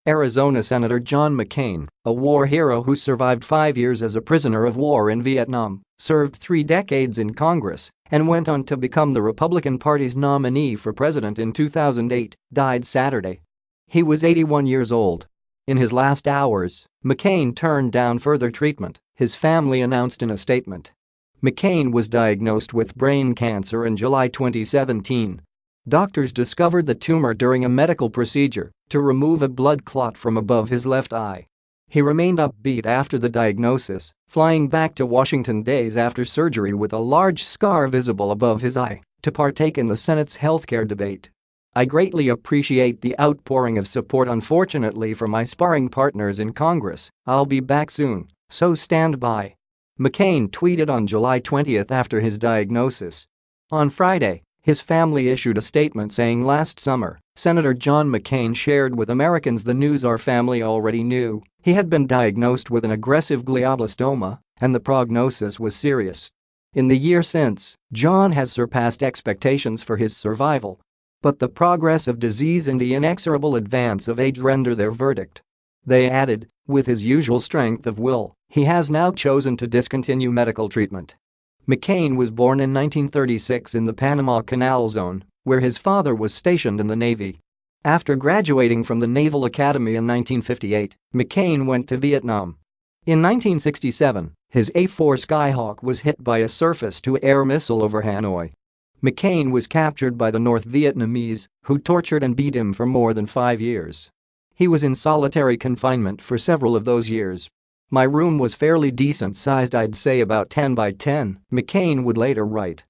Arizona Senator John McCain, a war hero who survived 5 years as a prisoner of war in Vietnam, served 3 decades in Congress, and went on to become the Republican Party's nominee for president in 2008, died Saturday. He was 81 years old. In his last hours, McCain turned down further treatment, his family announced in a statement. McCain was diagnosed with brain cancer in July 2017. Doctors discovered the tumor during a medical procedure to remove a blood clot from above his left eye. He remained upbeat after the diagnosis, flying back to Washington days after surgery with a large scar visible above his eye to partake in the Senate's healthcare debate. "I greatly appreciate the outpouring of support, unfortunately for my sparring partners in Congress. I'll be back soon, so stand by," McCain tweeted on July 20 after his diagnosis. On Friday, his family issued a statement saying last summer, Senator John McCain shared with Americans the news our family already knew. He had been diagnosed with an aggressive glioblastoma, and the prognosis was serious. In the year since, John has surpassed expectations for his survival. But the progress of disease and the inexorable advance of age render their verdict. They added, with his usual strength of will, he has now chosen to discontinue medical treatment. McCain was born in 1936 in the Panama Canal Zone, where his father was stationed in the Navy. After graduating from the Naval Academy in 1958, McCain went to Vietnam. In 1967, his A-4 Skyhawk was hit by a surface-to-air missile over Hanoi. McCain was captured by the North Vietnamese, who tortured and beat him for more than 5 years. He was in solitary confinement for several of those years. "My room was fairly decent-sized, I'd say about 10 by 10, McCain would later write.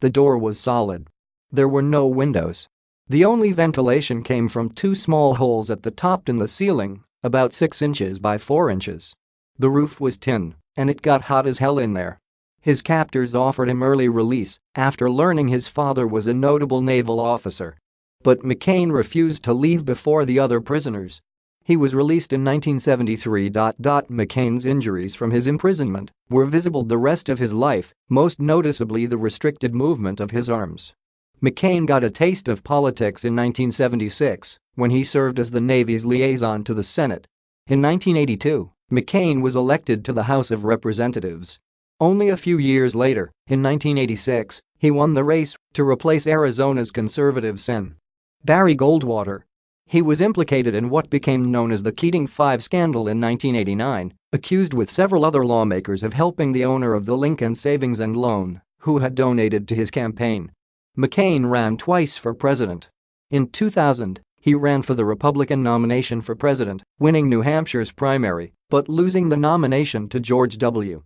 The door was solid. There were no windows. The only ventilation came from 2 small holes at the top in the ceiling, about 6 inches by 4 inches. The roof was tin, and it got hot as hell in there." His captors offered him early release after learning his father was a notable naval officer. But McCain refused to leave before the other prisoners. He was released in 1973. McCain's injuries from his imprisonment were visible the rest of his life, most noticeably the restricted movement of his arms. McCain got a taste of politics in 1976 when he served as the Navy's liaison to the Senate. In 1982, McCain was elected to the House of Representatives. Only a few years later, in 1986, he won the race to replace Arizona's conservative Sen. Barry Goldwater. He was implicated in what became known as the Keating 5 scandal in 1989, accused with several other lawmakers of helping the owner of the Lincoln Savings and Loan, who had donated to his campaign. McCain ran twice for president. In 2000, he ran for the Republican nomination for president, winning New Hampshire's primary, but losing the nomination to George W.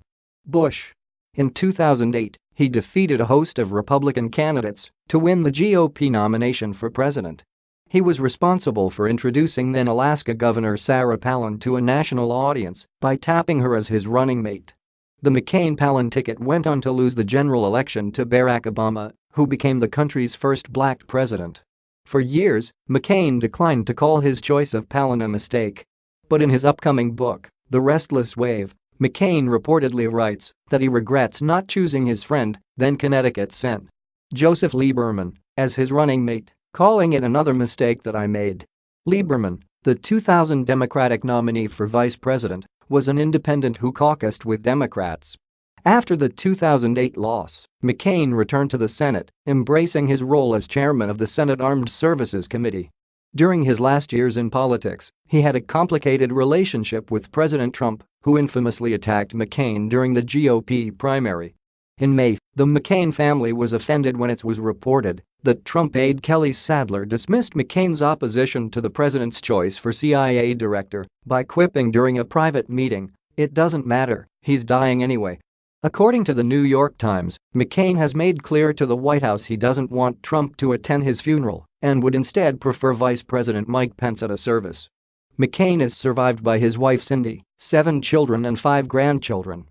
Bush. In 2008, he defeated a host of Republican candidates to win the GOP nomination for president. He was responsible for introducing then Alaska Governor Sarah Palin to a national audience by tapping her as his running mate. The McCain-Palin ticket went on to lose the general election to Barack Obama, who became the country's first black president. For years, McCain declined to call his choice of Palin a mistake. But in his upcoming book, The Restless Wave, McCain reportedly writes that he regrets not choosing his friend, then Connecticut Sen. Joseph Lieberman, as his running mate, calling it another mistake that I made. Lieberman, the 2000 Democratic nominee for vice president, was an independent who caucused with Democrats. After the 2008 loss, McCain returned to the Senate, embracing his role as chairman of the Senate Armed Services Committee. During his last years in politics, he had a complicated relationship with President Trump, who infamously attacked McCain during the GOP primary. In May, the McCain family was offended when it was reported that Trump aide Kelly Sadler dismissed McCain's opposition to the president's choice for CIA director by quipping during a private meeting, "It doesn't matter, he's dying anyway." According to the New York Times, McCain has made clear to the White House he doesn't want Trump to attend his funeral and would instead prefer Vice President Mike Pence at a service. McCain is survived by his wife Cindy, 7 children and 5 grandchildren.